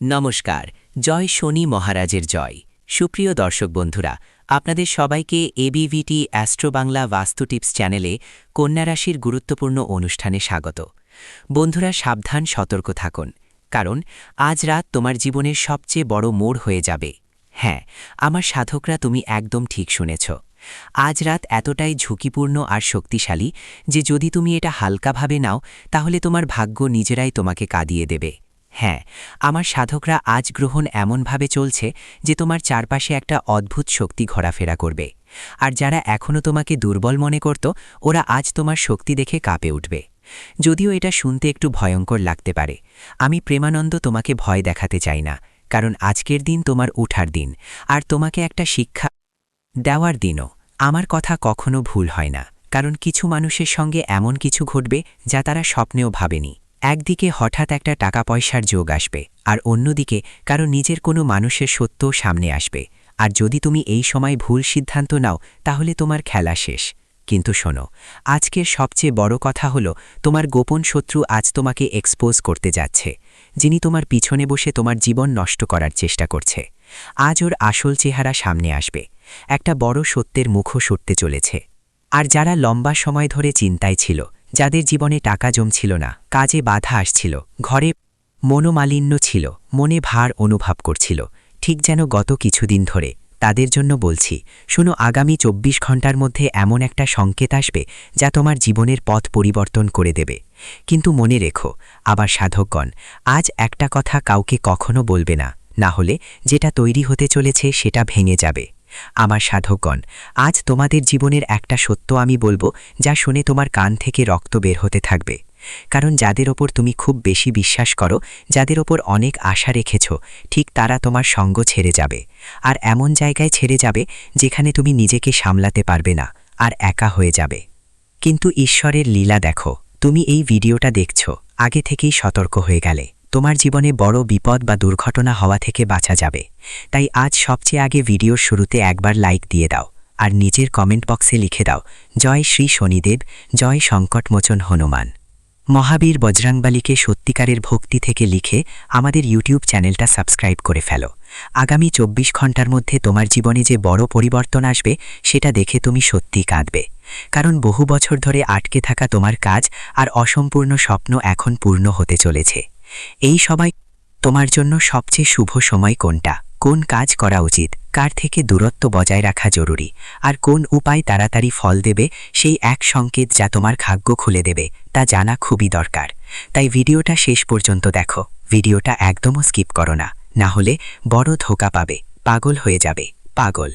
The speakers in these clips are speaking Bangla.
নমস্কার। জয় শনি মহারাজের জয়। সুপ্রিয় দর্শক বন্ধুরা, আপনাদের সবাইকে এবিভিটি অ্যাস্ট্রো বাংলা বাস্তু টিপস চ্যানেলে কন্যা রাশির গুরুত্বপূর্ণ অনুষ্ঠানে স্বাগত। বন্ধুরা, সাবধান, সতর্ক থাকুন, কারণ আজ রাত তোমার জীবনের সবচেয়ে বড় মোড় হয়ে যাবে। হ্যাঁ, আমার সাধকরা, তুমি একদম ঠিক শুনেছ। আজ রাত এতটাই ঝুঁকিপূর্ণ আর শক্তিশালী যে যদি তুমি এটা হালকাভাবে নাও, তাহলে তোমার ভাগ্য নিজেরাই তোমাকে কাঁদিয়ে দেবে। হ্যাঁ, আমার সাধকরা, আজ গ্রহণ এমনভাবে চলছে যে তোমার চারপাশে একটা অদ্ভুত শক্তি ঘোরাফেরা করবে। আর যারা এখনও তোমাকে দুর্বল মনে করত, ওরা আজ তোমার শক্তি দেখে কাঁপে উঠবে। যদিও এটা শুনতে একটু ভয়ঙ্কর লাগতে পারে, আমি প্রেমানন্দ তোমাকে ভয় দেখাতে চাই না, কারণ আজকের দিন তোমার উঠার দিন, আর তোমাকে একটা শিক্ষা দেওয়ার দিনও। আমার কথা কখনো ভুল হয় না, কারণ কিছু মানুষের সঙ্গে এমন কিছু ঘটবে যা তারা স্বপ্নেও ভাবেনি। একদিকে হঠাৎ একটা টাকা পয়সার যোগ আসবে, আর অন্যদিকে কারো নিজের কোনো মানুষের সত্যও সামনে আসবে। আর যদি তুমি এই সময় ভুল সিদ্ধান্ত নাও, তাহলে তোমার খেলা শেষ। কিন্তু শোনো, আজকের সবচেয়ে বড় কথা হলো, তোমার গোপন শত্রু আজ তোমাকে এক্সপোজ করতে যাচ্ছে, যিনি তোমার পিছনে বসে তোমার জীবন নষ্ট করার চেষ্টা করছে। আজ ওর আসল চেহারা সামনে আসবে, একটা বড় সত্যের মুখোশ উঠতে চলেছে। আর যারা লম্বা সময় ধরে চিন্তায় ছিল, যাদের জীবনে টাকা জমছিল না, কাজে বাধা আসছিল, ঘরে মনোমালিন্য ছিল, মনে ভার অনুভব করছিল, ঠিক যেন গত কিছুদিন ধরে, তাদের জন্য বলছি, শোনো, আগামী ২৪ ঘন্টার মধ্যে এমন একটা সংকেত আসবে যা তোমার জীবনের পথ পরিবর্তন করে দেবে। কিন্তু মনে রেখো, আবার সাধকগণ, আজ একটা কথা কাউকে কখনো বলবে না, না হলে যেটা তৈরি হতে চলেছে সেটা ভেঙে যাবে। আমার সাধকগণ, আজ তোমাদের জীবনের একটা সত্য আমি বলবো, যা শুনে তোমার কান থেকে রক্ত বের হতে থাকবে। কারণ যাদের ওপর তুমি খুব বেশি বিশ্বাস করো, যাদের ওপর অনেক আশা রেখেছ, ঠিক তারা তোমার সঙ্গ ছেড়ে যাবে। আর এমন জায়গায় ছেড়ে যাবে যেখানে তুমি নিজেকে সামলাতে পারবে না, আর একা হয়ে যাবে। কিন্তু ঈশ্বরের লীলা দেখো, তুমি এই ভিডিওটা দেখছ, আগে থেকেই সতর্ক হয়ে গেলে তোমার জীবনে বড় বিপদ বা দুর্ঘটনা হওয়া থেকে বাঁচা যাবে। তাই আজ সবচেয়ে আগে ভিডিওর শুরুতে একবার লাইক দিয়ে দাও, আর নিজের কমেন্ট বক্সে লিখে দাও, জয় শ্রী শনিদেব, জয় সংকটমোচন হনুমান। মহাবীর বজরংবলীকে সত্যিকারের ভক্তি থেকে লিখে আমাদের ইউটিউব চ্যানেলটা সাবস্ক্রাইব করে ফেলো। আগামী ২৪ ঘন্টার মধ্যে তোমার জীবনে যে বড় পরিবর্তন আসবে, সেটা দেখে তুমি সত্যিই কাঁদবে। কারণ বহু বছর ধরে আটকে থাকা তোমার কাজ আর অসম্পূর্ণ স্বপ্ন এখন পূর্ণ হতে চলেছে। এই সময় তোমার জন্য সবচেয়ে শুভ সময় কোনটা, কোন কাজ করা উচিত, কার থেকে দূরত্ব বজায় রাখা জরুরি, আর কোন উপায় তাড়াতাড়ি ফল দেবে, সেই এক সংকেত যা তোমার ভাগ্য খুলে দেবে, তা জানা খুবই দরকার। তাই ভিডিওটা শেষ পর্যন্ত দেখো, ভিডিওটা একদমও স্কিপ করো না, না হলে বড় ধোঁকা পাবে, পাগল হয়ে যাবে, পাগল।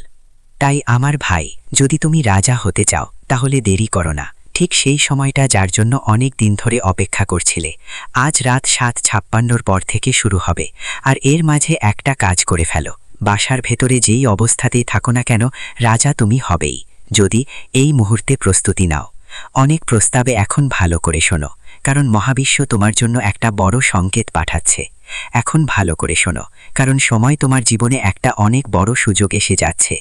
তাই আমার ভাই, যদি তুমি রাজা হতে চাও, তাহলে দেরি করো না। ঠিক সেই সময়টা যার জন্য অনেক দিন ধরে অপেক্ষা করছিলে, আজ রাত ৭:৫৬ পর থেকে শুরু হবে। আর এর মাঝে একটা কাজ করে ফেলো, বাসার ভেতরে যেই অবস্থাতেই থাকো না কেন, রাজা তুমি হবেই, যদি এই মুহূর্তে প্রস্তুতি নাও। অনেক প্রস্তাবে এখন ভালো করে শোনো, কারণ মহাবিশ্ব তোমার জন্য একটা বড় সংকেত পাঠাচ্ছে। এখন ভালো করে শোনো, কারণ সময় তোমার জীবনে একটা অনেক বড় সুযোগ এসে যাচ্ছে।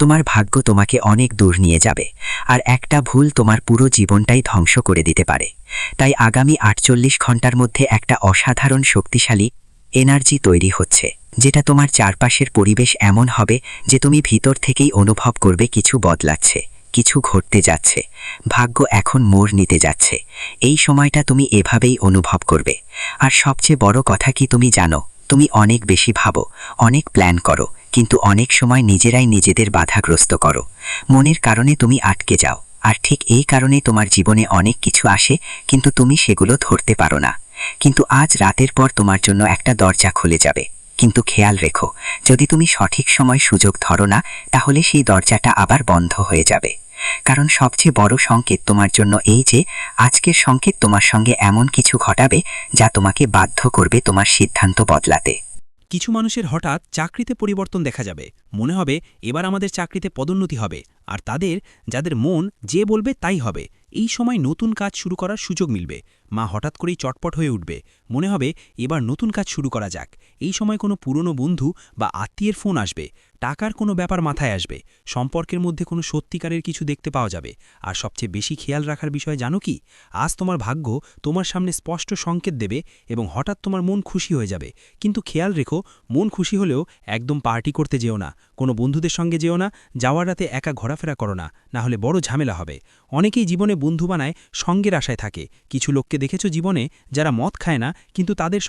তোমার ভাগ্য তোমাকে অনেক দূর নিয়ে যাবে, আর একটা ভুল তোমার পুরো জীবনটাই ধ্বংস করে দিতে পারে। তাই আগামী ৪৮ ঘন্টার মধ্যে একটা অসাধারণ শক্তিশালী এনার্জি তৈরি হচ্ছে, যেটা তোমার চারপাশের পরিবেশ এমন হবে যে তুমি ভিতর থেকেই অনুভব করবে কিছু বদলাচ্ছে, কিছু ঘটতে যাচ্ছে, ভাগ্য এখন মোড় নিতে যাচ্ছে। এই সময়টা তুমি এভাবেই অনুভব করবে। আর সবচেয়ে বড় কথা কি তুমি জানো, তুমি অনেক বেশি ভাবো, অনেক প্ল্যান করো, কিন্তু অনেক সময় নিজেরাই নিজেদের বাধাগ্রস্ত করো। মনের কারণে তুমি আটকে যাও, আর ঠিক এই কারণে তোমার জীবনে অনেক কিছু আসে, কিন্তু তুমি সেগুলো ধরতে পারো না। কিন্তু আজ রাতের পর তোমার জন্য একটা দরজা খুলে যাবে। কিন্তু খেয়াল রেখো, যদি তুমি সঠিক সময় সুযোগ ধরো না, তাহলে সেই দরজাটা আবার বন্ধ হয়ে যাবে। কারণ সবচেয়ে বড় সংকেত তোমার জন্য এই যে, আজকের সংকেত তোমার সঙ্গে এমন কিছু ঘটাবে যা তোমাকে বাধ্য করবে তোমার সিদ্ধান্ত বদলাতে। কিছু মানুষের হঠাৎ চাকরিতে পরিবর্তন দেখা যাবে, মনে হবে এবার আমাদের চাকরিতে পদোন্নতি হবে। আর যাদের মন যে বলবে তাই হবে, এই সময় নতুন কাজ শুরু করার সুযোগ মিলবে। মা হঠাৎ করেই চটপট হয়ে উঠবে, মনে হবে এবার নতুন কাজ শুরু করা যাক। এই সময় কোনো পুরনো বন্ধু বা আত্মীয়ের ফোন আসবে, টাকার কোনো ব্যাপার মাথায় আসবে, সম্পর্কের মধ্যে কোনো সত্যিকারের কিছু দেখতে পাওয়া যাবে। আর সবচেয়ে বেশি খেয়াল রাখার বিষয় জানো কি? আজ তোমার ভাগ্য তোমার সামনে স্পষ্ট সংকেত দেবে এবং হঠাৎ তোমার মন খুশি হয়ে যাবে। কিন্তু খেয়াল রেখো, মন খুশি হলেও একদম পার্টি করতে যেও না, কোনো বন্ধুদের সঙ্গে যেও না, যাওয়ার রাতে একা ঘোরাফেরা করো না, না হলে বড় ঝামেলা হবে। অনেকেই জীবনে বন্ধু বানায় সঙ্গের আশায় থাকে। কিছু লোককে দেখেছো জীবনে যারা মদ খায় না কিন্তু তাদের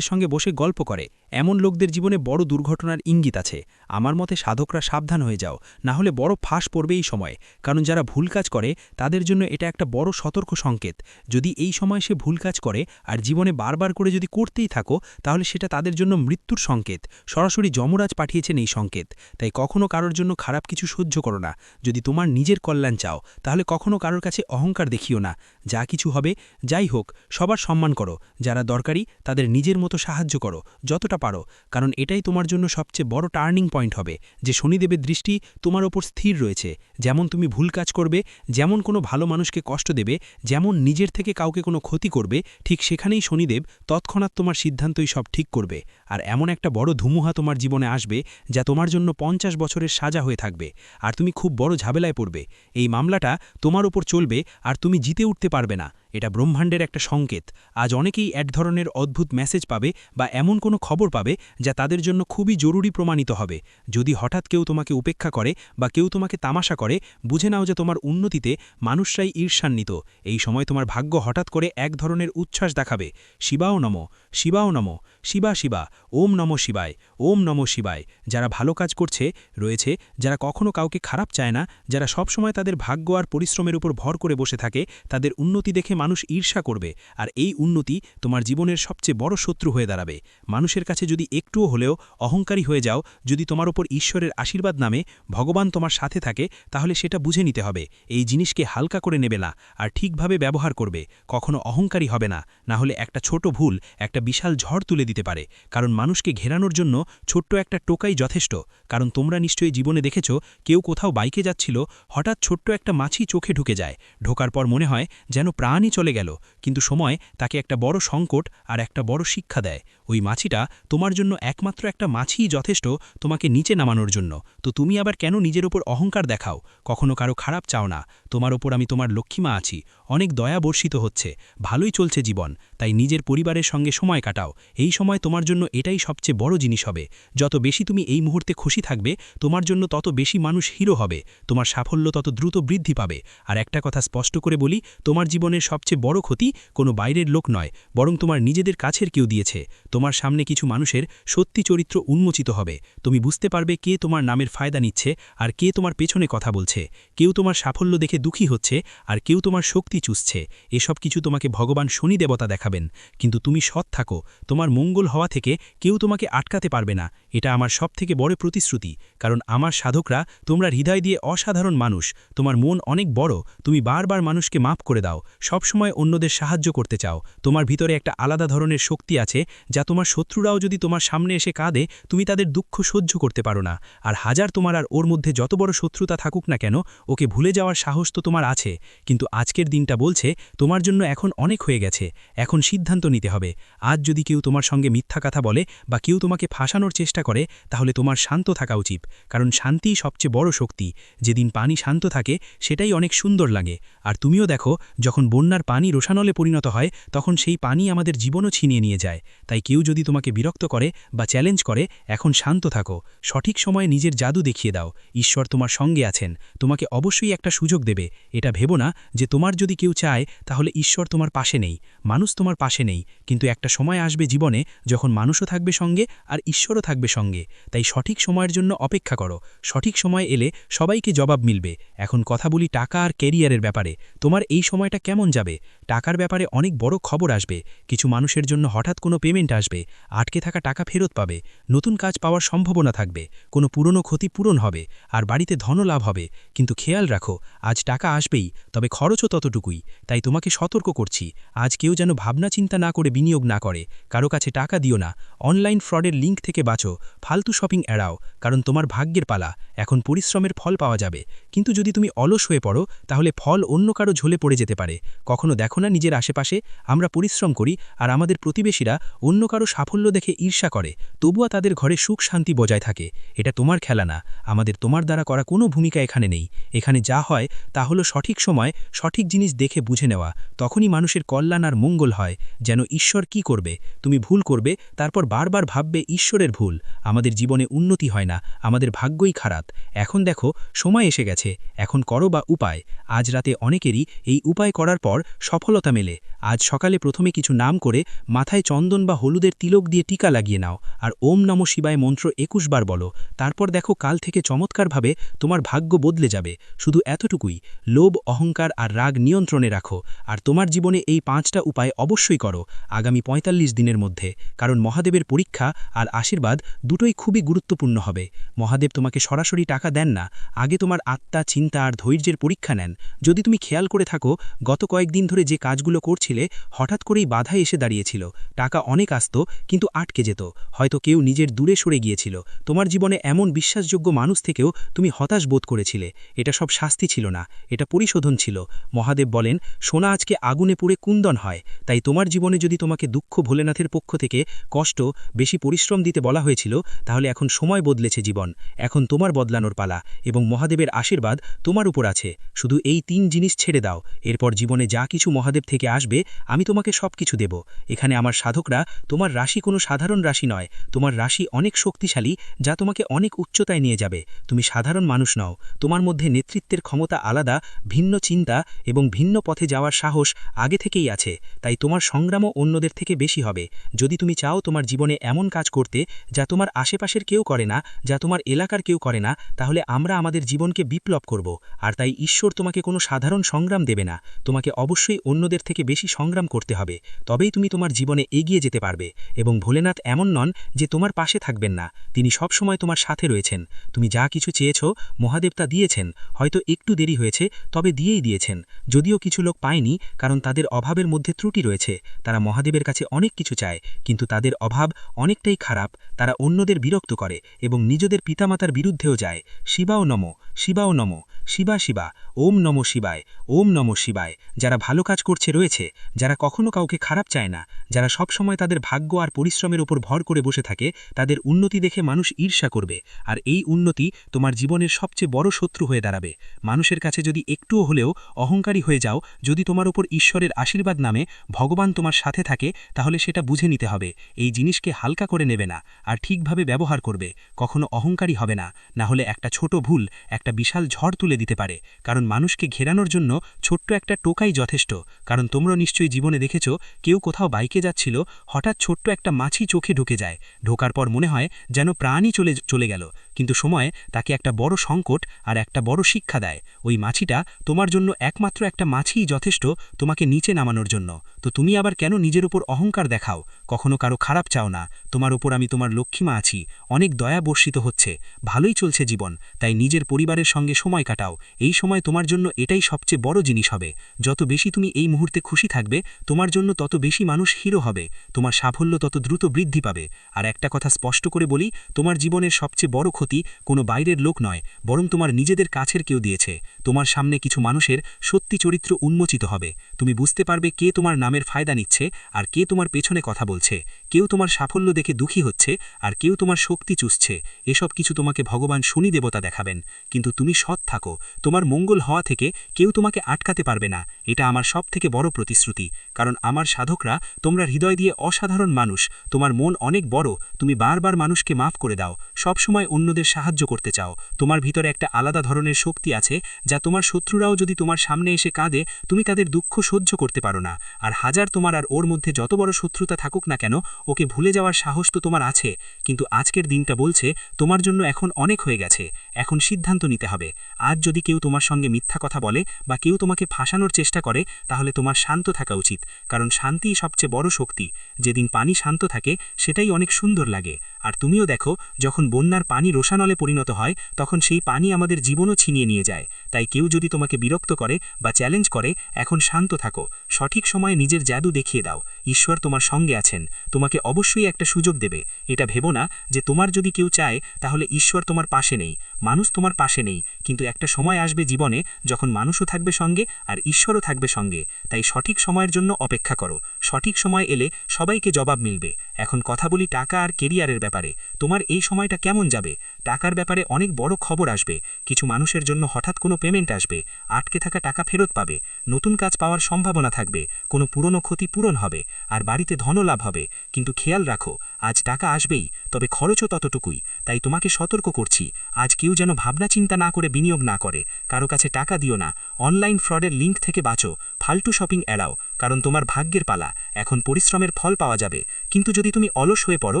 সঙ্গে বসে গল্প করে। এমন লোকদের জীবনে বড় দুর্ঘটনার ইঙ্গিত আছে। আমার মতে সাধকরা সাবধান হয়ে যাও, না হলে বড় ফাঁস পড়বে এই সময়। কারণ যারা ভুল কাজ করে তাদের জন্য এটা একটা বড় সতর্ক সংকেত। যদি এই সময় সে ভুল কাজ করে আর জীবনে বারবার করে যদি করতেই থাকো, তাহলে সেটা তাদের জন্য মৃত্যুর সংকেত। সরাসরি যমরাজ পাঠিয়েছেন এই সংকেত। তাই কখনো কারোর জন্য খারাপ কিছু সহ্য করো না। যদি তোমার নিজের কল্যাণ চাও তাহলে কখনো কারোর কাছে অহংকার দেখিও না। যা কিছু হবে যাই হোক, সবার সম্মান করো, যারা দরকারি তাদের নিজের মতো সাহায্য করো যতটা পারো। কারণ এটাই তোমার জন্য সবচেয়ে বড় টার্নিং পয়েন্ট হবে, যে শনিদেবের দৃষ্টি তোমার ওপর স্থির রয়েছে। যেমন তুমি ভুল কাজ করবে, যেমন কোনো ভালো মানুষকে কষ্ট দেবে, যেমন নিজের থেকে কাউকে কোনো ক্ষতি করবে, ঠিক সেখানেই শনিদেব তৎক্ষণাৎ তোমার সিদ্ধান্তই সব ঠিক করবে। আর এমন একটা বড় ধুমুহা তোমার জীবনে আসবে যা তোমার জন্য 50 বছরের সাজা হয়ে থাকবে, আর তুমি খুব বড় ঝামেলায় পড়বে। এই মামলাটা তোমার ওপর চলবে আর তুমি জিতে উঠতে পারবে না। এটা ব্রহ্মাণ্ডের একটা সংকেত। আজ অনেকেই এক ধরনের অদ্ভুত মেসেজ পাবে বা এমন কোনো খবর পাবে যা তাদের জন্য খুবই জরুরি প্রমাণিত হবে। যদি হঠাৎ কেউ তোমাকে উপেক্ষা করে বা কেউ তোমাকে তামাশা করে, বুঝে নাও যে তোমার উন্নতিতে মানুষরাই ঈর্ষান্বিত। এই সময় তোমার ভাগ্য হঠাৎ করে এক ধরনের উচ্ছ্বাস দেখাবে। শিবাও নমঃ, শিবাও নমঃ, শিবা শিবা, ওম নমঃ শিবায়, ওম নমঃ শিবায়। যারা ভালো কাজ করছে রয়েছে, যারা কখনো কাউকে খারাপ চায় না, যারা সবসময় তাদের ভাগ্য আর পরিশ্রমের উপর ভর করে বসে থাকে, তাদের উন্নতি দেখে মানুষ ঈর্ষা করবে। আর এই উন্নতি তোমার জীবনের সবচেয়ে বড় শত্রু হয়ে দাঁড়াবে। মানুষের কাছে যদি একটুও হলেও অহংকারী হয়ে যাও, যদি তোমার ওপর ঈশ্বরের আশীর্বাদ নামে ভগবান তোমার সাথে থাকে, তাহলে সেটা বুঝে নিতে হবে। এই জিনিসকে হালকা করে নেবে না আর ঠিকভাবে ব্যবহার করবে। কখনো অহংকারী হবে না, না হলে একটা ছোট ভুল একটা বিশাল ঝড় তুলে দিতে পারে। কারণ মানুষকে ঘেরানোর জন্য ছোট্ট একটা টোকাই যথেষ্ট। কারণ তোমরা নিশ্চয়ই জীবনে দেখেছ, কেউ কোথাও বাইকে যাচ্ছিল, হঠাৎ ছোট্ট একটা মাছি চোখে ঢুকে যায়। ঢোকার পর মনে হয় যেন প্রাণই চলে গেল, কিন্তু সময় তাকে একটা বড় সংকট আর একটা বড় শিক্ষা দেয়। ওই মাছিটা তোমার জন্য একমাত্র একটা মাছিই যথেষ্ট তোমাকে নিচে নামানোর জন্য। তো তুমি আবার কেন নিজের ওপর অহংকার দেখাও? কখনো কারো খারাপ চাও না। তোমার ওপর আমি তোমার লক্ষ্মীমা আছি, অনেক দয়া বর্ষিত হচ্ছে, ভালোই চলছে জীবন। তাই নিজের পরিবারের সঙ্গে সময় কাটাও। এই সময় তোমার জন্য এটাই সবচেয়ে বড় জিনিস হবে। যত বেশি তুমি এই মুহূর্তে খুশি থাকবে, তোমার জন্য তত বেশি মানুষ হিরো হবে, তোমার সাফল্য তত দ্রুত বৃদ্ধি পাবে। আর একটা কথা স্পষ্ট করে বলি, তোমার জীবনের সবচেয়ে বড় ক্ষতি কোনো বাইরের লোক নয়, বরং তোমার নিজেদের কাছের কেউ দিয়েছে। তোমার সামনে কিছু মানুষের সত্যি চরিত্র উন্মোচিত হবে। তুমি বুঝতে পারবে কে তোমার নামের ফায়দা নিচ্ছে আর কে তোমার পেছনে কথা বলছে। কেউ তোমার সাফল্য দেখে দুঃখী হচ্ছে আর কেউ তোমার শক্তি চুষছে। এসব কিছু তোমাকে ভগবান শনি দেবতা দেখাবেন। কিন্তু তুমি সৎ থাকো, তোমার মঙ্গল হওয়া থেকে কেউ তোমাকে আটকাতে পারবে না। এটা আমার সবথেকে বড় প্রতিশ্রুতি। কারণ আমার সাধকরা তোমরা হৃদয় দিয়ে অসাধারণ মানুষ, তোমার মন অনেক বড়, তুমি বারবার মানুষকে মাফ করে দাও, সবসময় অন্যদের সাহায্য করতে চাও। তোমার ভিতরে একটা আলাদা ধরনের শক্তি আছে যা তোমার শত্রুরাও যদি তোমার সামনে এসে কাঁদে, তুমি তাদের দুঃখ সহ্য করতে পারো না। আর হাজার তোমার আর ওর মধ্যে যত বড় শত্রুতা থাকুক না কেন, ওকে ভুলে যাওয়ার সাহস তো তোমার আছে। কিন্তু আজকের দিনটা বলছে তোমার জন্য এখন অনেক হয়ে গেছে, এখন সিদ্ধান্ত নিতে হবে। আজ যদি কেউ তোমার সঙ্গে মিথ্যা কথা বলে বা কেউ তোমাকে ফাঁসানোর চেষ্টা করে, তাহলে তোমার শান্ত থাকা উচিত। কারণ শান্তিই সবচেয়ে বড় শক্তি। যেদিন পানি শান্ত থাকে সেটাই অনেক সুন্দর লাগে। আর তুমিও দেখো, যখন বন্যার পানি রোষানলে পরিণত হয়, তখন সেই পানি আমাদের জীবনও ছিনিয়ে নিয়ে যায়। তাই কেউ যদি তোমাকে বিরক্ত করে বা চ্যালেঞ্জ করে, এখন শান্ত থাকো, সঠিক সময়ে নিজের জাদু দেখিয়ে দাও। ঈশ্বর তোমার সঙ্গে আছেন, তোমাকে অবশ্যই একটা সুযোগ দেবে। এটা ভেবো না যে তোমার যদি কেউ চায় তাহলে ঈশ্বর তোমার পাশে নেই, মানুষ তোমার পাশে নেই। কিন্তু একটা সময় আসবে জীবনে যখন মানুষও থাকবে সঙ্গে আর ঈশ্বরও থাকবে সঙ্গে। তাই সঠিক সময়ের জন্য অপেক্ষা করো, সঠিক সময় এলে সবাইকে জবাব মিলবে। এখন কথা বলি টাকা আর ক্যারিয়ারের ব্যাপারে। তোমার এই সময়টা কেমন যাবে? টাকার ব্যাপারে অনেক বড় খবর আসবে। কিছু মানুষের জন্য হঠাৎ কোনো পেমেন্ট আসবে, আটকে থাকা টাকা ফেরত পাবে, নতুন কাজ পাওয়ার সম্ভাবনা থাকবে, কোনো পুরনো ক্ষতি পূরণ হবে, আর বাড়িতে ধনলাভ হবে। কিন্তু খেয়াল রাখো, আজ টাকা আসবেই, তবে খরচও ততটুকুই। তাই তোমাকে সতর্ক করছি, আজ কেউ যেন ভাবনা চিন্তা না করে বিনিয়োগ না করে। কারো কাছে টাকা দিও না, অনলাইন ফ্রডের লিঙ্ক থেকে বাঁচো, ফালতু শপিং এড়াও। কারণ তোমার ভাগ্যের পালা, এখন পরিশ্রমের ফল পাওয়া যাবে। কিন্তু যদি তুমি অলস হয়ে পড়ো, তাহলে ফল অন্য কারো ঝোলে পড়ে যেতে পারে। কখনো দেখো না নিজের আশেপাশে আমরা পরিশ্রম করি আর আমাদের প্রতিবেশীরা অন্য কারো সাফল্য দেখে ঈর্ষা করে, তবুও তাদের ঘরে সুখ শান্তি বজায় থাকে। এটা তোমার খেলা না, আমাদের তোমার দ্বারা করা কোনো ভূমিকা এখানে নেই। এখানে যা হয় তা হলো সঠিক সময় সঠিক জিনিস দেখে বুঝে নেওয়া, তখনই মানুষের কল্যাণ আর মঙ্গল হয়। যেন ঈশ্বর কি করবে, তুমি ভুল করবে, তারপর বারবার ভাববে ঈশ্বরের ভুল। আমাদের জীবনে উন্নতি হয় না, আমাদের ভাগ্যই খারাপ। এখন দেখো সময় এসে গেছে, এখন করো বা উপায়। আজ রাতে অনেকেরই এই উপায় করার পর সফলতা মেলে। আজ সকালে প্রথমে কিছু নাম করে মাথায় চন্দন বা হলুদের তিলক দিয়ে টিকা লাগিয়ে নাও, আর ওম নমঃ শিবায় মন্ত্র ২১ বার বলো। তারপর দেখো কাল থেকে চমৎকারভাবে তোমার ভাগ্য বদলে যাবে। শুধু এতটুকুই, লোভ, অহংকার আর রাগ নিয়ন্ত্রণে রাখো। আর তোমার জীবনে এই ৫টা উপায় অবশ্যই করো আগামী ৪৫ দিনের মধ্যে, কারণ মহাদেবের পরীক্ষা আর আশীর্বাদ দুটোই খুবই গুরুত্বপূর্ণ হবে। মহাদেব তোমাকে সরাসরি টাকা দেন না, আগে তোমার আত্মা, চিন্তা আর ধৈর্যের পরীক্ষা নেন। যদি তুমি খেয়াল করে থাকো, গত কয়েকদিন ধরে যে কাজগুলো করছিলে হঠাৎ করেই বাধা এসে দাঁড়িয়েছিল। টাকা অনেক আসতো কিন্তু আটকে যেত, হয়তো কেউ নিজের দূরে সরে গিয়েছিল। তোমার জীবনে এমন বিশ্বাসযোগ্য মানুষ থেকেও তুমি হতাশ বোধ করেছিলে। এটা সব শাস্তি ছিল না, এটা পরিশোধন ছিল। মহাদেব বলেন, সোনা আজকে আগুনে পুড়ে কুন্দন হয়। তাই তোমার জীবনে যদি তোমাকে দুঃখ, ভোলেনাথের পক্ষ থেকে কষ্ট, বেশি পরিশ্রম দিতে বলা হয়েছিল, তাহলে এখন সময় বদলেছে জীবন। এখন তোমার বদলানোর পালা, এবং মহাদেবের আশীর্বাদ তোমার উপর আছে। শুধু এই ৩ জিনিস ছেড়ে দাও, এরপর জীবনে যা কিছু মহাদেব থেকে আসবে আমি তোমাকে সব কিছু দেব। এখানে আমার সাধকরা, তোমার রাশি কোনো সাধারণ রাশি নয়, তোমার রাশি অনেক শক্তিশালী, যা তোমাকে অনেক উচ্চতায় নিয়ে যাবে। তুমি সাধারণ মানুষ নও, তোমার মধ্যে নেতৃত্বের ক্ষমতা আলাদা, ভিন্ন চিন্তা এবং ভিন্ন পথে যাওয়ার সাহস আগে থেকেই আছে। তাই তোমার সংগ্রামও অন্যদের থেকে বেশি হবে। যদি তুমি চাও তোমার জীবনে এমন কাজ করতে যা তোমার আশেপাশের কেউ করে না, যা তোমার এলাকার কেউ করে না, তাহলে আমরা আমাদের জীবনকে বিপ্লব করব। আর তাই ঈশ্বর তোমাকে কোনো সাধারণ সংগ্রাম দেবে না, তোমাকে অবশ্যই অন্যদের থেকে বেশি সংগ্রাম করতে হবে। তবেই তুমি তোমার জীবনে এগিয়ে যেতে পারবে। এবং ভোলেনাথ এমন নন যে তোমার পাশে থাকবেন না, তিনি সবসময় তোমার সাথে রয়েছেন। তুমি যা কিছু চেয়েছ মহাদেব তা দিয়েছেন, হয়তো একটু দেরি হয়েছে, তবে দিয়েই দিয়েছেন। যদিও কিছু লোক পায়নি, কারণ তাদের অভাবের মধ্যে ত্রুটি রয়েছে। তারা মহাদেবের কাছে অনেক কিছু চায়, কিন্তু তাদের অভাব অনেকটাই খারাপ। তারা অন্যদের বিরক্ত করে এবং নিজেদের পিতামাতার বিরুদ্ধেও যায়। শিবাও নমঃ, শিবাও নমঃ, শিবা শিবা, ওম নমঃ শিবায়, ওম নমঃ শিবায়। যারা ভালো কাজ করছে রয়েছে, যারা কখনো কাউকে খারাপ চায় না, যারা সব সময় তাদের ভাগ্য আর পরিশ্রমের উপর ভর করে বসে থাকে, তাদের উন্নতি দেখে মানুষ ঈর্ষা করবে। আর এই উন্নতি তোমার জীবনের সবচেয়ে বড় শত্রু হয়ে দাঁড়াবে। মানুষের কাছে যদি একটুও হলেও অহংকারী হয়ে যাও, যদি তোমার উপর ঈশ্বরের আশীর্বাদ নামে ভগবান তোমার সাথে থাকে, তাহলে সেটা বুঝে নিতে হবে। এই জিনিসকে হালকা করে নেবে না, আর ঠিকভাবে ব্যবহার করবে। কখনো অহংকারী হবে না, না হলে একটা ছোট ভুল একটা বিশাল ঝড় তুলে দিতে পারে। কারণ মানুষকে ঘেরানোর জন্য ছোট্ট একটা টোকাই যথেষ্ট। কারণ তোমরা নিশ্চয়ই জীবনে দেখেছ, কেউ কোথাও বাইকে যাচ্ছিল, হঠাৎ ছোট্ট একটা মাছি চোখে ঢুকে যায়। ঢোকার পর মনে হয় যেন প্রাণই চলে গেল, কিন্তু সময়ে তাকে একটা বড় সংকট আর একটা বড় শিক্ষা দেয়। ওই মাছিটা তোমার জন্য একমাত্র একটা মাছিই যথেষ্ট তোমাকে নিচে নামানোর জন্য। তো তুমি আবার কেন নিজের উপর অহংকার দেখাও? কখনো কারো খারাপ চাও না। তোমার উপর আমি তোমার লক্ষ্মীমা আছি, অনেক দয়া বর্ষিত হচ্ছে, ভালোই চলছে জীবন। তাই নিজের পরিবারের সঙ্গে সময় কাটাও। এই সময় তোমার জন্য এটাই সবচেয়ে বড় জিনিস হবে। যত বেশি তুমি এই মুহূর্তে খুশি থাকবে, তোমার জন্য তত বেশি মানুষ হিরো হবে, তোমার সাফল্য তত দ্রুত বৃদ্ধি পাবে। আর একটা কথা স্পষ্ট করে বলি, তোমার জীবনের সবচেয়ে বড় ক্ষতি কোনো বাইরের লোক নয়, বরং তোমার নিজেদের কাছের কেউ দিয়েছে। তোমার সামনে কিছু মানুষের সত্যি চরিত্র উন্মোচিত হবে। তুমি বুঝতে পারবে কে তোমার নামের ফায়দা নিচ্ছে আর কে তোমার পেছনে কথা বলছে। কেউ তোমার সাফল্য দেখে দুঃখী হচ্ছে আর কেউ তোমার শক্তি চুষছে। এসব কিছু তোমাকে ভগবান শনি দেবতা দেখাবেন। কিন্তু তুমি সৎ থাকো, তোমার মঙ্গল হওয়া থেকে কেউ তোমাকে আটকাতে পারবে না। এটা আমার সবথেকে বড় প্রতিশ্রুতি। কারণ আমার সাধকরা তোমরা হৃদয় দিয়ে অসাধারণ মানুষ, তোমার মন অনেক বড়, তুমি বারবার মানুষকে মাফ করে দাও, সবসময় অন্যদের সাহায্য করতে চাও। তোমার ভিতরে একটা আলাদা ধরনের শক্তি আছে, যা তোমার শত্রুরাও যদি তোমার সামনে এসে কাঁদে, তুমি তাদের দুঃখ সহ্য করতে পারো না। আর হাজার তোমার আর ওর মধ্যে যত বড় শত্রুতা থাকুক না কেন, ওকে ভুলে যাওয়ার সাহস তো তোমার আছে। কিন্তু আজকের দিনটা বলছে তোমার জন্য এখন অনেক হয়ে গেছে, এখন সিদ্ধান্ত নিতে হবে। আজ যদি কেউ তোমার সঙ্গে মিথ্যা কথা বলে বা কেউ তোমাকে ফাঁসানোর চেষ্টা করে, তাহলে তোমার শান্ত থাকা উচিত, কারণ শান্তিই সবচেয়ে বড় শক্তি। যেদিন পানি শান্ত থাকে সেটাই অনেক সুন্দর লাগে। আর তুমিও দেখো, যখন বন্যার পানি রোষানলে পরিণত হয়, তখন সেই পানি আমাদের জীবনও ছিনিয়ে নিয়ে যায়। তাই কেউ যদি তোমাকে বিরক্ত করে বা চ্যালেঞ্জ করে, এখন শান্ত থাকো, সঠিক সময়ে নিজের জাদু দেখিয়ে দাও। ঈশ্বর তোমার সঙ্গে আছেন, তোমাকে অবশ্যই একটা সুযোগ দেবে। এটা ভেবো না যে তোমার যদি কেউ চায় তাহলে ঈশ্বর তোমার পাশে নেই। মানুষ তোমার পাশে নেই, কিন্তু একটা সময় আসবে জীবনে যখন মানুষও থাকবে সঙ্গে আর ঈশ্বরও থাকবে সঙ্গে। তাই সঠিক সময়ের জন্য অপেক্ষা করো। সঠিক সময় এলে সবাইকে জবাব মিলবে। এখন কথা বলি টাকা আর কেরিয়ারের ব্যাপারে। তোমার এই সময়টা কেমন যাবে? টাকার ব্যাপারে অনেক বড় খবর আসবে। কিছু মানুষের জন্য হঠাৎ কোনো পেমেন্ট আসবে, আটকে থাকা টাকা ফেরত পাবে, নতুন কাজ পাওয়ার সম্ভাবনা থাকবে, কোনো পুরনো ক্ষতি পূরণ হবে, আর বাড়িতে ধনলাভ হবে। কিন্তু খেয়াল রাখো, আজ টাকা আসবেই, তবে খরচও ততটুকুই। তাই তোমাকে সতর্ক করছি, আজ কেউ যেন ভাবনা চিন্তা না করে বিনিয়োগ না করে। কারো কাছে টাকা দিও না, অনলাইন ফ্রডের লিঙ্ক থেকে বাঁচো, ফালতু শপিং এড়াও, কারণ তোমার ভাগ্যের পালা। এখন পরিশ্রমের ফল পাওয়া যাবে, কিন্তু যদি তুমি অলস হয়ে পড়ো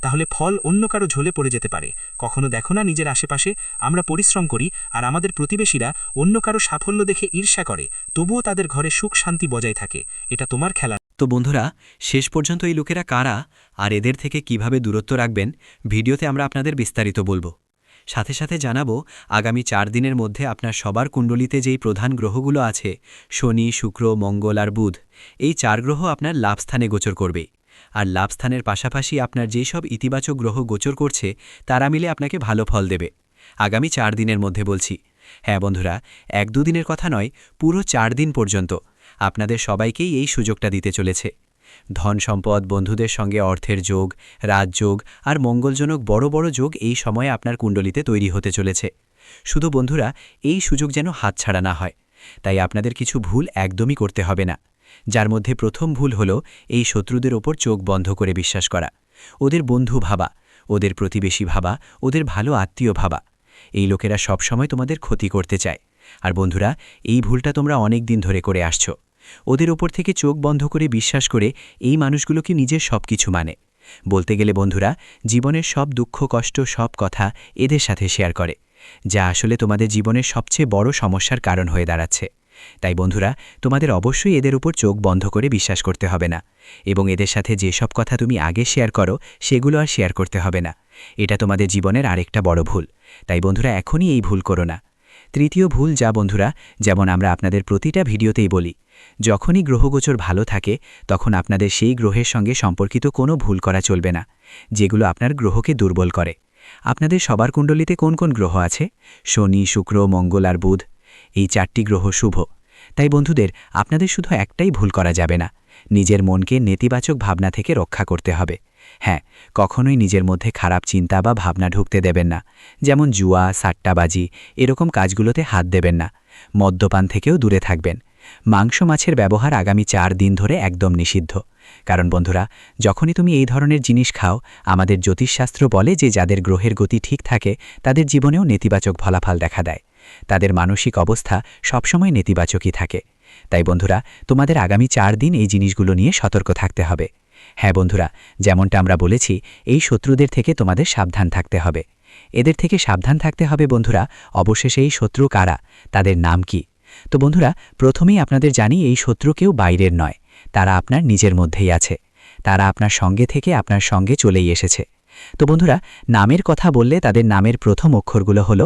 তাহলে ফল অন্য কারো ঝোলে পড়ে যেতে পারে। কখনো দেখো না নিজের আশেপাশে আমরা পরিশ্রম করি আর আমাদের প্রতিবেশীরা অন্য কারো সাফল্য দেখে ঈর্ষা করে, তবুও তাদের ঘরে সুখ শান্তি বজায় থাকে। এটা তোমার খেলা। তো বন্ধুরা, শেষ পর্যন্ত এই লোকেরা কারা আর এদের থেকে কিভাবে দূরত্ব রাখবেন ভিডিওতে আমরা আপনাদের বিস্তারিত বলবো। সাথে সাথে জানাবো আগামী 4 দিনের মধ্যে আপনার সবার কুণ্ডলিতে যেই প্রধান গ্রহগুলো আছে শনি, শুক্র, মঙ্গল আর বুধ, এই 4 গ্রহ আপনার লাভস্থানে গোচর করবে। আর লাভস্থানের পাশাপাশি আপনার যেই সব ইতিবাচক গ্রহ গোচর করছে তারা মিলে আপনাকে ভালো ফল দেবে আগামী 4 দিনের মধ্যে বলছি। হ্যাঁ বন্ধুরা, 1-2 দিনের কথা নয়, পুরো 4 দিন পর্যন্ত আপনাদের সবাইকেই এই সুযোগটা দিতে চলেছে। ধন সম্পদ, বন্ধুদের সঙ্গে অর্থের যোগ, রাজযোগ আর মঙ্গলজনক বড় বড় যোগ এই সময়ে আপনার কুণ্ডলিতে তৈরি হতে চলেছে। শুধু বন্ধুরা, এই সুযোগ যেন হাতছাড়া না হয়, তাই আপনাদের কিছু ভুল একদমই করতে হবে না। যার মধ্যে প্রথম ভুল হলো এই শত্রুদের ওপর চোখ বন্ধ করে বিশ্বাস করা, ওদের বন্ধু ভাবা, ওদের প্রতিবেশী ভাবা, ওদের ভালো আত্মীয় ভাবা। এই লোকেরা সবসময় তোমাদের ক্ষতি করতে চায়। আর বন্ধুরা, এই ভুলটা তোমরা অনেক দিন ধরে করে আসছো। ওদের ওপর থেকে চোখ বন্ধ করে বিশ্বাস করে এই মানুষগুলোকে নিজের সব কিছু মানে। বলতে গেলে বন্ধুরা, জীবনের সব দুঃখ কষ্ট সব কথা এদের সাথে শেয়ার করে, যা আসলে তোমাদের জীবনের সবচেয়ে বড় সমস্যার কারণ হয়ে দাঁড়াচ্ছে। তাই বন্ধুরা, তোমাদের অবশ্যই এদের উপর চোখ বন্ধ করে বিশ্বাস করতে হবে না, এবং এদের সাথে যেসব কথা তুমি আগে শেয়ার করো সেগুলো আর শেয়ার করতে হবে না। এটা তোমাদের জীবনের আরেকটা বড় ভুল। তাই বন্ধুরা, এখনই এই ভুল করো না। তৃতীয় ভুল, যা বন্ধুরা, যেমন আমরা আপনাদের প্রতিটা ভিডিওতেই বলি, যখনই গ্রহগোচর ভালো থাকে তখন আপনাদের সেই গ্রহের সঙ্গে সম্পর্কিত কোনো ভুল করা চলবে না, যেগুলো আপনার গ্রহকে দুর্বল করে। আপনাদের সবার কুণ্ডলিতে কোন কোন গ্রহ আছে? শনি, শুক্র, মঙ্গল আর বুধ, এই 4টি গ্রহ শুভ। তাই বন্ধুদের, আপনাদের শুধু একটাই ভুল করা যাবে না, নিজের মনকে নেতিবাচক ভাবনা থেকে রক্ষা করতে হবে। হ্যাঁ, কখনোই নিজের মধ্যে খারাপ চিন্তা বা ভাবনা ঢুকতে দেবেন না, যেমন জুয়া, সাট্টাবাজি, এরকম কাজগুলোতে হাত দেবেন না। মদ্যপান থেকেও দূরে থাকবেন। মাংস মাছের ব্যবহার আগামী 4 দিন ধরে একদম নিষিদ্ধ। কারণ বন্ধুরা, যখনই তুমি এই ধরনের জিনিস খাও, আমাদের জ্যোতিষশাস্ত্র বলে যে যাদের গ্রহের গতি ঠিক থাকে তাদের জীবনেও নেতিবাচক ফলাফল দেখা দেয়, তাদের মানসিক অবস্থা সবসময় নেতিবাচকই থাকে। তাই বন্ধুরা, তোমাদের আগামী 4 দিন এই জিনিসগুলো নিয়ে সতর্ক থাকতে হবে। হ্যাঁ বন্ধুরা, যেমনটা আমরা বলেছি, এই শত্রুদের থেকে তোমাদের সাবধান থাকতে হবে। এদের থেকে সাবধান থাকতে হবে বন্ধুরা। অবশেষে এই শত্রু কারা, তাদের নাম কি? তো বন্ধুরা, প্রথমেই আপনাদের জানি, এই শত্রু কেউ বাইরের নয়, তারা আপনার নিজের মধ্যেই আছে। তারা আপনার সঙ্গে থেকে আপনার সঙ্গে চলেই এসেছে। তো বন্ধুরা, নামের কথা বললে তাদের নামের প্রথম অক্ষরগুলো হলো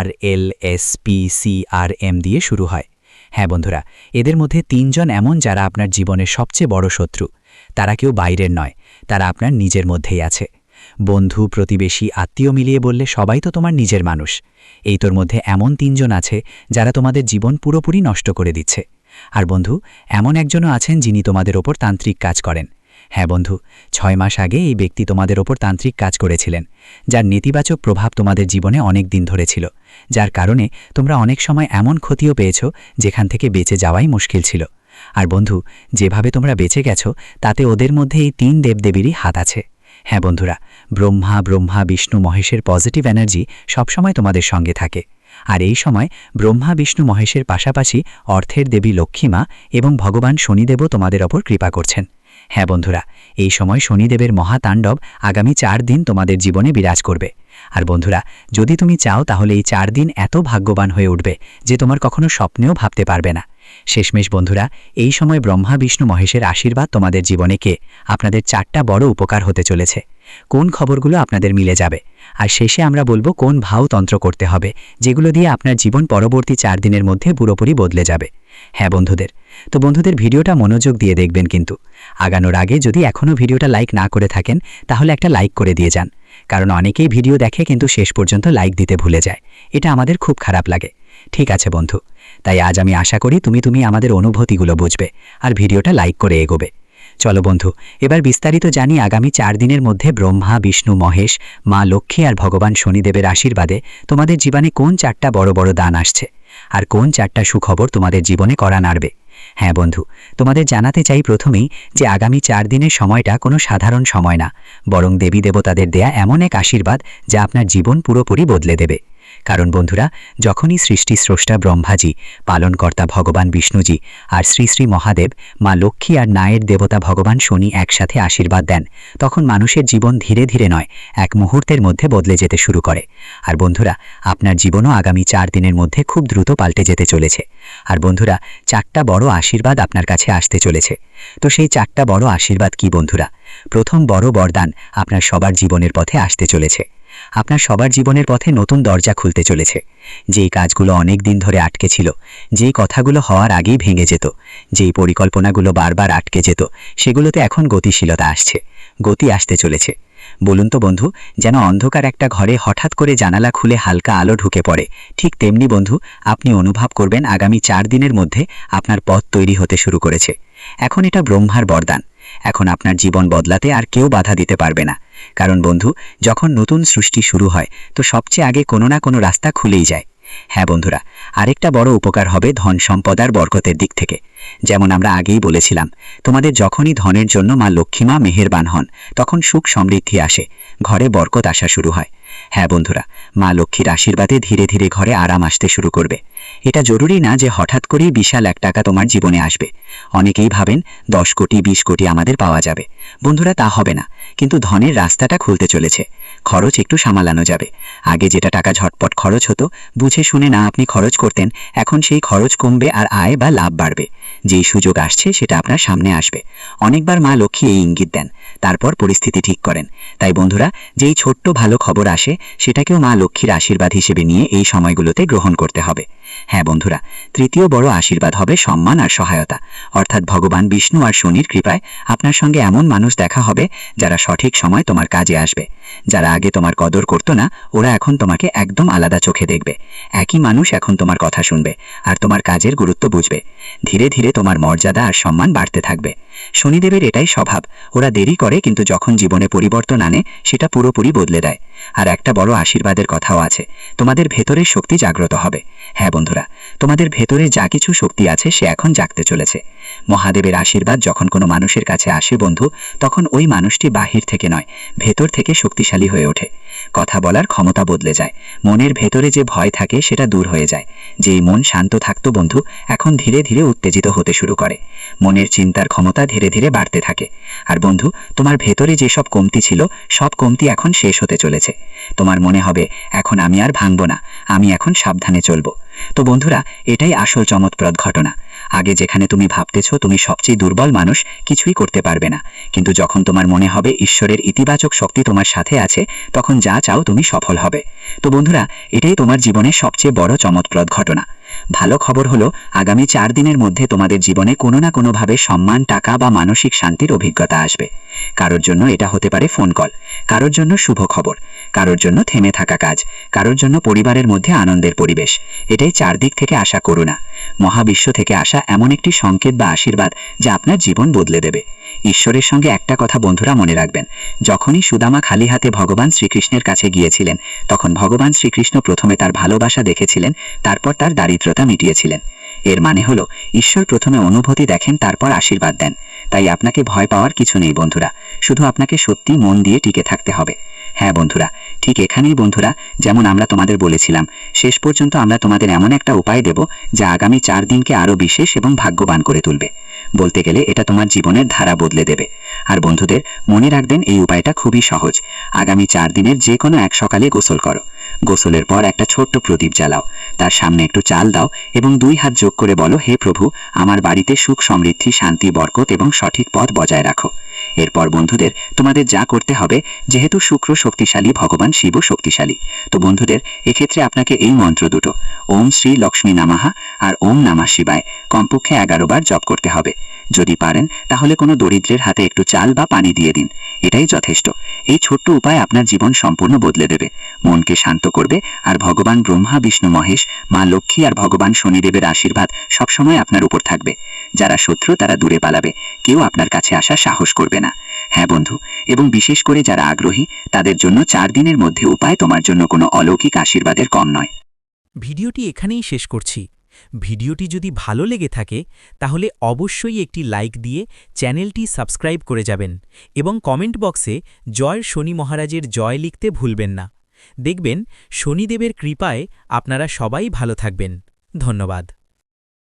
RLSPCRM দিয়ে শুরু হয়। হ্যাঁ বন্ধুরা, এদের মধ্যে 3 জন এমন যারা আপনার জীবনের সবচেয়ে বড় শত্রু। তারা কেউ বাইরের নয়, তারা আপনার নিজের মধ্যেই আছে। বন্ধু, প্রতিবেশী, আত্মীয় মিলিয়ে বললে সবাই তো তোমার নিজের মানুষ। এই তোর মধ্যে এমন 3 জন আছে যারা তোমাদের জীবন পুরোপুরি নষ্ট করে দিচ্ছে। আর বন্ধু, এমন একজনও আছেন যিনি তোমাদের ওপর তান্ত্রিক কাজ করেন। হ্যাঁ বন্ধু, 6 মাস আগে এই ব্যক্তি তোমাদের ওপর তান্ত্রিক কাজ করেছিলেন, যার নেতিবাচক প্রভাব তোমাদের জীবনে অনেক দিন ধরে ছিল, যার কারণে তোমরা অনেক সময় এমন ক্ষতিও পেয়েছো যেখান থেকে বেঁচে যাওয়াই মুশকিল ছিল। আর বন্ধু, যেভাবে তোমরা বেঁচে গেছো তাতে ওদের মধ্যে এই 3 দেবদেবীরই হাত আছে। হ্যাঁ বন্ধুরা, ব্রহ্মা, বিষ্ণু, মহেশের পজিটিভ এনার্জি সবসময় তোমাদের সঙ্গে থাকে। আর এই সময় ব্রহ্মা, বিষ্ণু, মহেশের পাশাপাশি অর্থের দেবী লক্ষ্মী মা এবং ভগবান শনিদেবও তোমাদের ওপর কৃপা করছেন। হ্যাঁ বন্ধুরা, এই সময় শনিদেবের মহাতাণ্ডব আগামী 4 দিন তোমাদের জীবনে বিরাজ করবে। আর বন্ধুরা, যদি তুমি চাও তাহলে এই 4 দিন এত ভাগ্যবান হয়ে উঠবে যে তোমার কখনো স্বপ্নেও ভাবতে পারবে না। শেষমেশ বন্ধুরা, এই সময় ব্রহ্মা, বিষ্ণু, মহেশের আশীর্বাদ তোমাদের জীবনে আপনাদের 4টা বড় উপকার হতে চলেছে। কোন খবরগুলো আপনাদের মিলে যাবে, আর শেষে আমরা বলবো কোন ভাওতন্ত্র করতে হবে, যেগুলো দিয়ে আপনার জীবন পরবর্তী 4 দিনের মধ্যে পুরোপুরি বদলে যাবে। হ্যাঁ বন্ধুদের ভিডিওটা মনোযোগ দিয়ে দেখবেন, কিন্তু আগানোর আগে যদি এখনও ভিডিওটা লাইক না করে থাকেন তাহলে একটা লাইক করে দিয়ে যান, কারণ অনেকেই ভিডিও দেখে কিন্তু শেষ পর্যন্ত লাইক দিতে ভুলে যায়। এটা আমাদের খুব খারাপ লাগে। ঠিক আছে বন্ধু, তাই আজ আমি আশা করি তুমি আমাদের অনুভূতিগুলো বুঝবে আর ভিডিওটা লাইক করে এগোবে। চলো বন্ধু, এবার বিস্তারিত জানি আগামী 4 দিনের মধ্যে ব্রহ্মা, বিষ্ণু, মহেশ, মা লক্ষ্মী আর ভগবান শনিদেবের আশীর্বাদে তোমাদের জীবনে কোন 4টা বড় বড় দান আসছে আর কোন 4টা সুখবর তোমাদের জীবনে করা নাড়বে। হ্যাঁ বন্ধু, তোমাদের জানাতে চাই প্রথমেই যে আগামী 4 দিনের সময়টা কোনো সাধারণ সময় না, বরং দেবী দেবতাদের দেয়া এমন এক আশীর্বাদ যা আপনার জীবন পুরোপুরি বদলে দেবে। কারণ বন্ধুরা, যখনই সৃষ্টি স্রষ্টা ব্রহ্মাজি, পালনকর্তা ভগবান বিষ্ণুজি আর শ্রী শ্রী মহাদেব, মা লক্ষ্মী আর নায়ের দেবতা ভগবান শনি একসাথে আশীর্বাদ দেন, তখন মানুষের জীবন ধীরে ধীরে নয়, এক মুহূর্তের মধ্যে বদলে যেতে শুরু করে। আর বন্ধুরা, আপনার জীবনও আগামী 4 দিনের মধ্যে খুব দ্রুত পাল্টে যেতে চলেছে। আর বন্ধুরা, 4টা বড় আশীর্বাদ আপনার কাছে আসতে চলেছে। তো সেই 4টা বড় আশীর্বাদ কি বন্ধুরা? প্রথম বড় বরদান আপনার সবার জীবনের পথে আসতে চলেছে। আপনার সবার জীবনের পথে নতুন দরজা খুলতে চলেছে। যেই কাজগুলো অনেক দিন ধরে আটকে ছিল, যেই কথাগুলো হওয়ার আগেই ভেঙে যেত, যেই পরিকল্পনাগুলো বারবার আটকে যেত, সেগুলোতে এখন গতিশীলতা আসছে, গতি আসতে চলেছে। বলুন তো বন্ধু, যেন অন্ধকার একটা ঘরে হঠাৎ করে জানালা খুলে হালকা আলো ঢুকে পড়ে, ঠিক তেমনি বন্ধু আপনি অনুভব করবেন আগামী 4 দিনের মধ্যে আপনার পথ তৈরি হতে শুরু করেছে। এখন এটা ব্রহ্মার বরদান। এখন আপনার জীবন বদলাতে আর কেউ বাধা দিতে পারবে না। কারণ বন্ধু, যখন নতুন সৃষ্টি শুরু হয় তো সবচেয়ে আগে কোনো না কোনো রাস্তা খুলেই যায়। হ্যাঁ বন্ধুরা, আরেকটা বড় উপকার হবে ধন সম্পদ আর বরকতের দিক থেকে। যেমন আমরা আগেই বলেছিলাম, তোমাদের যখনই ধনের জন্য মা লক্ষ্মীমা মেহেরবান হন, তখন সুখ সমৃদ্ধি আসে, ঘরে বরকত আসা শুরু হয়। হ্যাঁ বন্ধুরা, মা লক্ষ্মীর আশীর্বাদে ধীরে ধীরে ঘরে আরাম আসতে শুরু করবে। এটা জরুরি না যে হঠাৎ করেই বিশাল 1 টাকা তোমার জীবনে আসবে। অনেকেই ভাবেন 10 কোটি 20 কোটি আমাদের পাওয়া যাবে। বন্ধুরা, তা হবে না, কিন্তু ধনের রাস্তাটা খুলতে চলেছে। খরচ একটু সামলানো যাবে। আগে যেটা টাকা ঝটপট খরচ হতো, বুঝে শুনে না আপনি খরচ করতেন, এখন সেই খরচ কমবে আর আয় বা লাভ বাড়বে। যেই সুযোগ আসছে সেটা আপনার সামনে আসবে। অনেকবার মা লক্ষ্মী এই ইঙ্গিত দেন, তারপর পরিস্থিতি ঠিক করেন। তাই বন্ধুরা, যেই ছোট্ট ভালো খবর আসে সেটাকেও মা লক্ষ্মীর আশীর্বাদ হিসেবে নিয়ে এই সময়গুলোতে গ্রহণ করতে হবে। হ্যাঁ বন্ধুরা, তৃতীয় বড় আশীর্বাদ হবে সম্মান আর সহায়তা। অর্থাৎ ভগবান বিষ্ণু আর শনির কৃপায় আপনার সঙ্গে এমন মানুষ দেখা হবে যারা সঠিক সময় তোমার কাজে আসবে। যারা আগে তোমার কদর করতো না, ওরা এখন তোমাকে একদম আলাদা চোখে দেখবে। একই মানুষ এখন তোমার কথা শুনবে আর তোমার কাজের গুরুত্ব বুঝবে। ধীরে ধীরে তোমার মর্যাদা আর সম্মান বাড়তে থাকবে। শনিদেবের এটাই স্বভাব, ওরা দেরি করে কিন্তু যখন জীবনে পরিবর্তন আনে সেটা পুরোপুরি বদলে দেয়। আর একটা বড় আশীর্বাদের কথাও আছে, তোমাদের ভেতরের শক্তি জাগ্রত হবে। হ্যাঁ বন্ধুরা, তোমাদের ভেতরে যা কিছু শক্তি আছে সে এখন জাগতে চলেছে। মহাদেবের আশীর্বাদ যখন কোনো মানুষের কাছে আসে বন্ধু, তখন ওই মানুষটি বাহির থেকে নয়, ভেতর থেকে শক্তিশালী হয়ে ওঠে। কথা বলার ক্ষমতা বদলে যায়। মনের ভেতরে যে ভয় থাকে সেটা দূর হয়ে যায়। যেই মন শান্ত থাকতো বন্ধু, এখন ধীরে ধীরে উত্তেজিত হতে শুরু করে। মনের চিন্তার ক্ষমতা ধীরে ধীরে বাড়তে থাকে। আর বন্ধু, তোমার ভেতরে যেসব কমতি ছিল সব কমতি এখন শেষ হতে চলেছে। তোমার মনে হবে এখন আমি আর ভাঙব না, আমি এখন সাবধানে চলবো। তো বন্ধুরা, এটাই আসল চমৎপ্রদ ঘটনা। আগে যেখানে তুমি ভাবতেছো তুমি সবচেয়ে দুর্বল মানুষ, কিছুই করতে পারবে না, কিন্তু যখন তোমার মনে হবে ঈশ্বরের ইতিবাচক শক্তি তোমার সাথে আছে, তখন যা চাও তুমি সফল হবে। তো বন্ধুরা, এটাই তোমার জীবনের সবচেয়ে বড় চমৎপ্রদ ঘটনা। ভালো খবর হলো, আগামী 4 দিনের মধ্যে তোমাদের জীবনে কোনো না কোনোভাবে সম্মান, টাকা বা মানসিক শান্তির অভিজ্ঞতা আসবে। কারোর জন্য এটা হতে পারে ফোন কল, কারোর জন্য শুভ খবর, কারোর জন্য থেমে থাকা কাজ, কারোর জন্য পরিবারের মধ্যে আনন্দের পরিবেশ। এটাই চারদিক থেকে আসা করুণা, মহাবিশ্ব থেকে আসা এমন একটি সংকেত বা আশীর্বাদ যা আপনার জীবন বদলে দেবে। ঈশ্বরের সঙ্গে একটা কথা বন্ধুরা মনে রাখবেন, যখনই সুদামা খালি হাতে ভগবান শ্রীকৃষ্ণের কাছে গিয়েছিলেন, তখন ভগবান শ্রীকৃষ্ণ প্রথমে তার ভালোবাসা দেখেছিলেন, তারপর তার দারিদ্রতা মিটিয়েছিলেন। এর মানে হলো, ঈশ্বর প্রথমে অনুভূতি দেখেন, তারপর আশীর্বাদ দেন। তাই আপনাকে ভয় পাওয়ার কিছু নেই বন্ধুরা, শুধু আপনাকে সত্যি মন দিয়ে টিকে থাকতে হবে। হ্যাঁ বন্ধুরা, ঠিক এখানেই বন্ধুরা, যেমন আমরা তোমাদের বলেছিলাম, শেষ পর্যন্ত আমরা তোমাদের এমন একটা উপায় দেব যা আগামী 4 দিনকে আরও বিশেষ এবং ভাগ্যবান করে তুলবে। বলতে গেলে এটা তোমার জীবনের ধারা বদলে দেবে। আর বন্ধুদের মনে রাখবেন, এই উপায়টা খুবই সহজ। আগামী 4 দিনের যে কোনো এক সকালে গোসল করো। গোসলের পর একটা ছোট্ট প্রদীপ জ্বালাও, তার সামনে একটু চাল দাও এবং 2 হাত যোগ করে বলো, হে প্রভু, আমার বাড়িতে সুখ সমৃদ্ধি, শান্তি, বরকত এবং সঠিক পথ বজায় রাখো। এরপর বন্ধুদের তোমাদের যা করতে হবে, যেহেতু শুক্র শক্তিশালী, ভগবান শিবও শক্তিশালী, তো বন্ধুদের এক্ষেত্রে আপনাকে এই মন্ত্র দুটো, ওম শ্রী লক্ষ্মী নামাহা আর ওম নমঃ শিবায়, কমপক্ষে 11 বার জপ করতে হবে। যদি পারেন তাহলে কোনো দরিদ্রের হাতে একটু চাল বা পানি দিয়ে দিন, এটাই যথেষ্ট। এই ছোট্ট উপায় আপনার জীবন সম্পূর্ণ বদলে দেবে, মনকে শান্ত করবে, আর ভগবান ব্রহ্মা, বিষ্ণু মহেশ, মা লক্ষ্মী আর ভগবান শনিদেবের আশীর্বাদ সবসময় আপনার উপর থাকবে। যারা শত্রু তারা দূরে পালাবে, কেউ আপনার কাছে আসার সাহস করবে না। হ্যাঁ বন্ধু, এবং বিশেষ করে যারা আগ্রহী তাদের জন্য 4 দিনের মধ্যে উপায় তোমার জন্য কোনো অলৌকিক আশীর্বাদের কম নয়। ভিডিওটি এখানেই শেষ করছি। ভিডিওটি যদি ভালো লেগে থাকে তাহলে অবশ্যই একটি লাইক দিয়ে চ্যানেলটি সাবস্ক্রাইব করে যাবেন এবং কমেন্ট বক্সে জয় শনি মহারাজের জয় লিখতে ভুলবেন না। দেখবেন শনিদেবের কৃপায় আপনারা সবাই ভালো থাকবেন। ধন্যবাদ।